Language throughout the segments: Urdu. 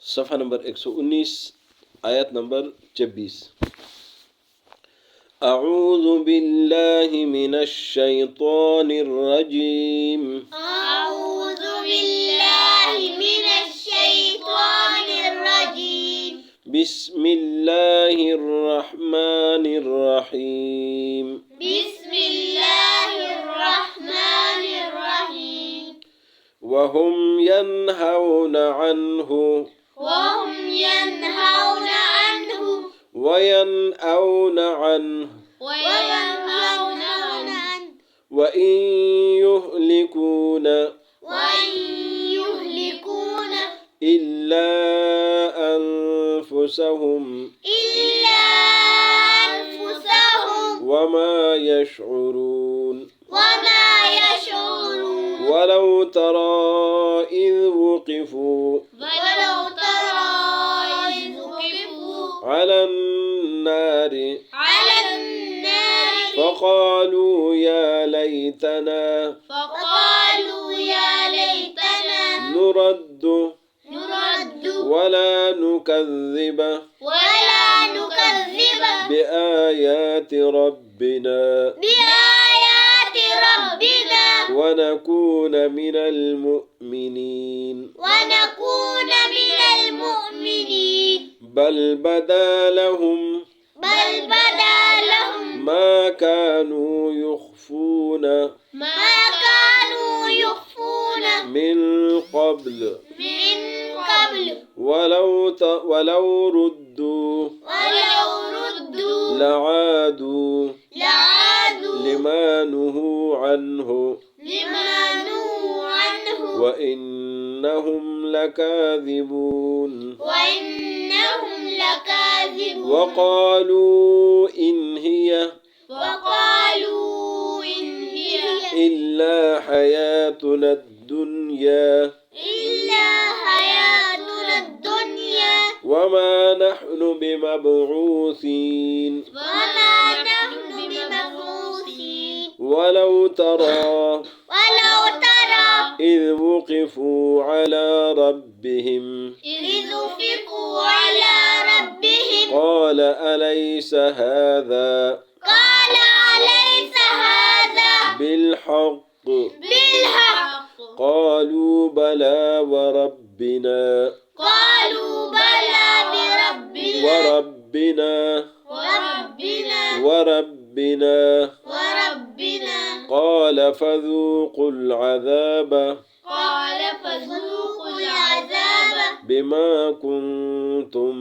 صفحہ نمبر 119 آیت نمبر 26. أعوذ بالله من الشيطان الرجيم. أعوذ بالله من الشيطان الرجيم. بسم الله الرحمن الرحيم. بسم الله الرحمن الرحيم. وهم ينهون عنه وهم ينهون عنه وينأون عنه وينهون عنه وإن يهلكون وإن يهلكون إلا أنفسهم إلا أنفسهم وما يشعرون. وما يشعرون. ولو ترى إذ وقفوا ولو ترى إذ وقفوا على النار على النار فقالوا يا ليتنا فقالوا يا ليتنا نرد نرد ولا نكذب ولا نكذب بآيات ربنا بآيات ربنا ونكون من المؤمنين. ونكون من المؤمنين. بل بدا لهم ما كانوا يخفون ما كانوا يخفون من قبل من قبل. ولو ردوا لعادوا لما نهوا عنه وإنهم لكاذبون. وقالوا إن هي إلا حياتنا الدنيا وما نحن بمبعوثين. ولو ترى إذ وقفوا على ربهم قال أليس هذا بالحق قالوا بلى وربنا قال فذوقوا العذاب بما كنتم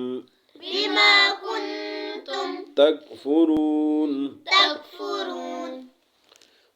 تكفرون.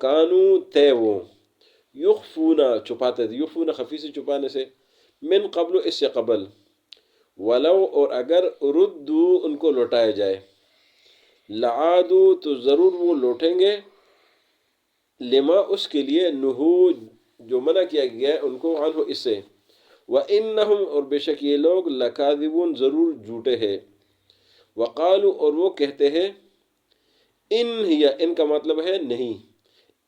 کانو تھے وہ، یخفونا چھپاتے تھے، یخفونا خفی سے چھپانے سے، من قبل اس سے قبل، ولو اور اگر ردو ان کو لوٹایا جائے، لعادو تو ضرور وہ لوٹیں گے، لما اس کے لیے، نہو جو منع کیا گیا ہے ان کو، عنہ اس سے، وَإِنَّهُمْ اور بے شک یہ لوگ، لَكَاذِبُونَ ضرور جھوٹے ہیں، وقالو اور وہ کہتے ہیں، ان ہیا ان کا مطلب ہے نہیں،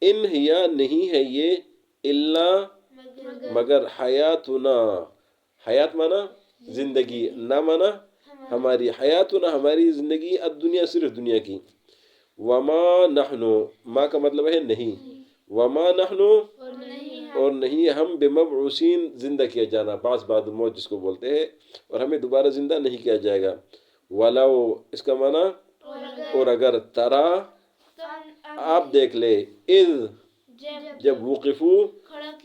ان ہیا نہیں ہے یہ، اللہ مگر حیاتنا، حیات مانا زندگی، نہ مانا ہماری، حیاتنا ہماری زندگی، الدنیا صرف دنیا کی، وما نحنو ما کا مطلب ہے نہیں، وما نحنو اور نہیں ہم، بمبعوثین زندہ کیا جانا، بعض بعد موت جس کو بولتے ہیں، اور ہمیں دوبارہ زندہ نہیں کیا جائے گا، ولو اس کا معنی اور اگر، ترا آپ دیکھ لے، اذ جب وقفو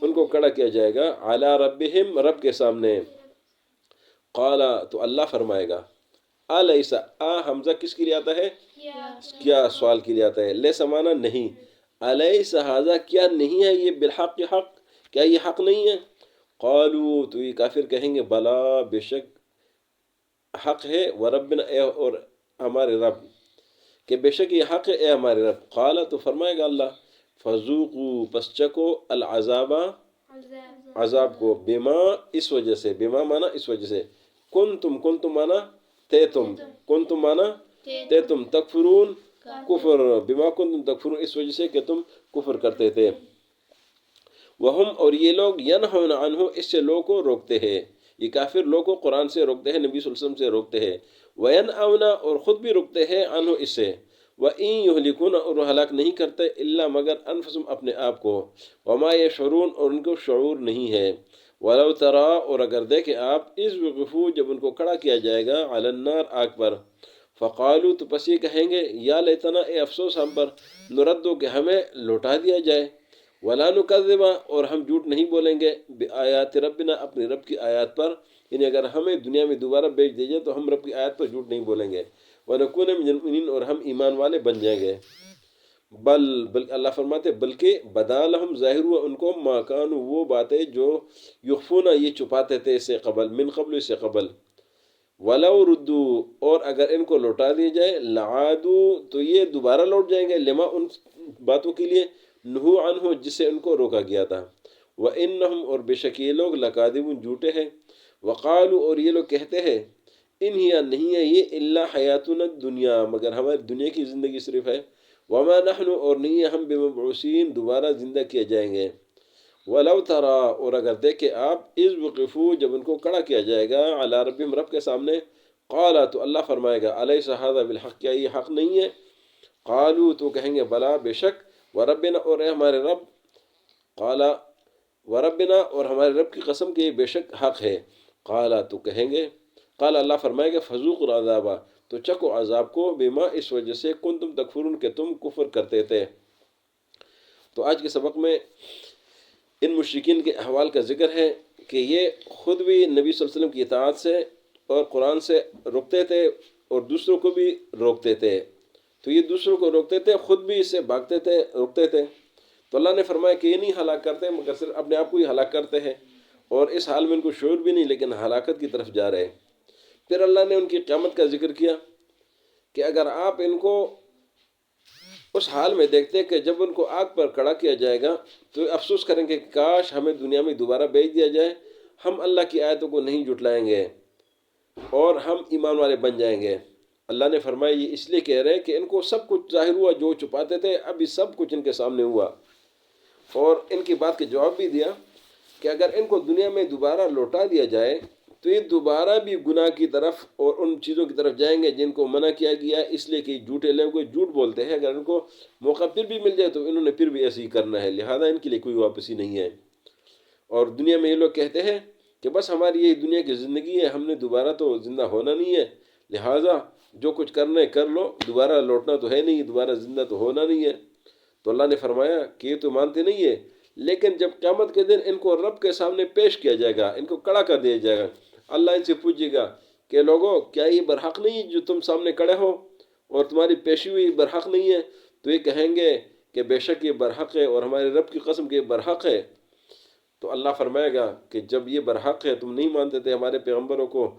ان کو کھڑا کیا جائے گا، علی ربہم رب کے سامنے، قالا تو اللہ فرمائے گا، الیس حمزہ کس کے لیے آتا ہے؟ کیا سوال کے لیے آتا ہے، لیس مانا نہیں، الیس ھذا کیا نہیں ہے یہ، بالحق حق، کیا یہ حق نہیں ہے؟ قالو تو یہ کافر کہیں گے، بلا بے شک حق ہے، وربنا اے اور ہمارے رب، کہ بے شک یہ حق ہے اے ہمارے رب، قال تو فرمائے گا اللہ، فذوقوا پس چکو، العذاب عذاب کو، بما اس وجہ سے، بما مانا اس وجہ سے، کنتم مانا تھے تم، کنتم مانا تھے تم، تکفرون کفر، بما کنتم تکفرون اس وجہ سے کہ تم کفر کرتے تھے، وہم اور یہ لوگ، ینہون عنہ اس سے لوگوں کو روکتے ہیں، یہ کافر لوگوں کو قرآن سے روکتے ہیں، نبی صلی اللہ علیہ وسلم سے روکتے ہیں، وینأون اور خود بھی روکتے ہیں، عنہ اس سے، وَإِن يُهْلِكُونَ اور وہ ہلاک نہیں کرتے، الا مگر انفسهم اپنے آپ کو، وما يشعرون اور ان کو شعور نہیں ہے، ولو ترا اور اگر دیکھے آپ، اذ وقفوا جب ان کو کھڑا کیا جائے گا، علی النار آگ پر، فقالو تو پس یہ کہیں گے، یا لیتنا اے افسوس ہم پر، نردو کہ ہمیں لوٹا دیا جائے، ولا نکذب اور ہم جھوٹ نہیں بولیں گے، بآیات ربنا اپنے رب کی آیات پر، یعنی اگر ہمیں دنیا میں دوبارہ بھیج دیجئے تو ہم رب کی آیات پر جھوٹ نہیں بولیں گے، ونکون من المؤمنین اور ہم ایمان والے بن جائیں گے، بل اللہ فرماتے بلکہ، بدا لہم ظاہر ہوا ان کو، ما کانوا وہ باتیں جو، یخفون یہ چھپاتے تھے اس سے قبل، من قبل اس سے قبل، ولو ردو اور اگر ان کو لوٹا دیا جائے، لعادو تو یہ دوبارہ لوٹ جائیں گے، لما ان باتوں کے لیے، نہو عنہ جس سے ان کو روکا گیا تھا، وَإِنَّهُمْ اور بے شک یہ لوگ، لَكَاذِبُونَ جھوٹے ہیں، وقالو اور یہ لوگ کہتے ہیں، ان ہی نہیں ہے یہ، الا حیاتنا الدنیا مگر ہماری دنیا کی زندگی صرف ہے، وما نحن اور نہیں ہے ہم، بمبعوثین دوبارہ زندہ کیے جائیں گے، ولو ترا اور اگر دیکھے آپ، اذ وقفو جب ان کو کھڑا کیا جائے گا، علی ربہم رب کے سامنے، قالا تو اللہ فرمائے گا، الیس ھذا بالحق کیا یہ حق نہیں ہے؟ قالو تو کہیں گے، بلا بے شک، وربنا اور اے ہمارے رب، قالا وربنا اور ہمارے رب کی قسم کہ یہ بے شک حق ہے، قالا تو کہیں گے، قال اللہ فرمائے گا، فذوقوا العذاب تو چکو عذاب کو، بما اس وجہ سے، کنتم تکفرون کہ تم کفر کرتے تھے۔ تو آج کے سبق میں ان مشرکین کے احوال کا ذکر ہے کہ یہ خود بھی نبی صلی اللہ علیہ وسلم کی اطاعت سے اور قرآن سے روکتے تھے، اور دوسروں کو بھی روکتے تھے، تو یہ دوسروں کو روکتے تھے، خود بھی اس سے بھاگتے تھے، روکتے تھے، تو اللہ نے فرمایا کہ یہ نہیں ہلاک کرتے مگر صرف اپنے آپ کو ہی ہلاک کرتے ہیں، اور اس حال میں ان کو شعور بھی نہیں، لیکن ہلاکت کی طرف جا رہے ہیں۔ پھر اللہ نے ان کی قیامت کا ذکر کیا کہ اگر آپ ان کو اس حال میں دیکھتے کہ جب ان کو آگ پر کھڑا کیا جائے گا تو افسوس کریں گے کہ کاش ہمیں دنیا میں دوبارہ بھیج دیا جائے، ہم اللہ کی آیتوں کو نہیں جھٹلائیں گے اور ہم ایمان والے بن جائیں گے۔ اللہ نے فرمایا یہ اس لیے کہہ رہے ہیں کہ ان کو سب کچھ ظاہر ہوا، جو چھپاتے تھے ابھی سب کچھ ان کے سامنے ہوا، اور ان کی بات کا جواب بھی دیا کہ اگر ان کو دنیا میں دوبارہ لوٹا دیا جائے تو یہ دوبارہ بھی گناہ کی طرف اور ان چیزوں کی طرف جائیں گے جن کو منع کیا گیا ہے، اس لیے کہ جھوٹے لوگ جھوٹ بولتے ہیں، اگر ان کو موقع پھر بھی مل جائے تو انہوں نے پھر بھی ایسے ہی کرنا ہے، لہذا ان کے لیے کوئی واپسی نہیں ہے۔ اور دنیا میں یہ لوگ کہتے ہیں کہ بس ہماری یہی دنیا کی زندگی ہے، ہم نے دوبارہ تو زندہ ہونا نہیں ہے، لہٰذا جو کچھ کرنا ہے کر لو، دوبارہ لوٹنا تو ہے نہیں، دوبارہ زندہ تو ہونا نہیں ہے۔ تو اللہ نے فرمایا کہ یہ تو مانتے نہیں ہے، لیکن جب قیامت کے دن ان کو رب کے سامنے پیش کیا جائے گا، ان کو کھڑا کر دیا جائے گا، اللہ ان سے پوچھے گا کہ لوگوں کیا یہ برحق نہیں جو تم سامنے کھڑے ہو اور تمہاری پیشی ہوئی برحق نہیں ہے؟ تو یہ کہیں گے کہ بے شک یہ برحق ہے اور ہمارے رب کی قسم کہ یہ برحق ہے، تو اللہ فرمائے گا کہ جب یہ برحق ہے، تم نہیں مانتے تھے ہمارے پیغمبروں کو،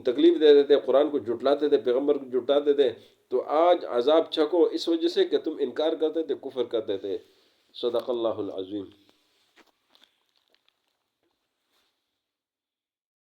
تکلیف دیتے تھے، قرآن کو جھٹلاتے تھے، پیغمبر کو جھٹلاتے تھے، تو آج عذاب چکھو اس وجہ سے کہ تم انکار کرتے تھے، کفر کرتے تھے۔ صدق اللہ العظیم۔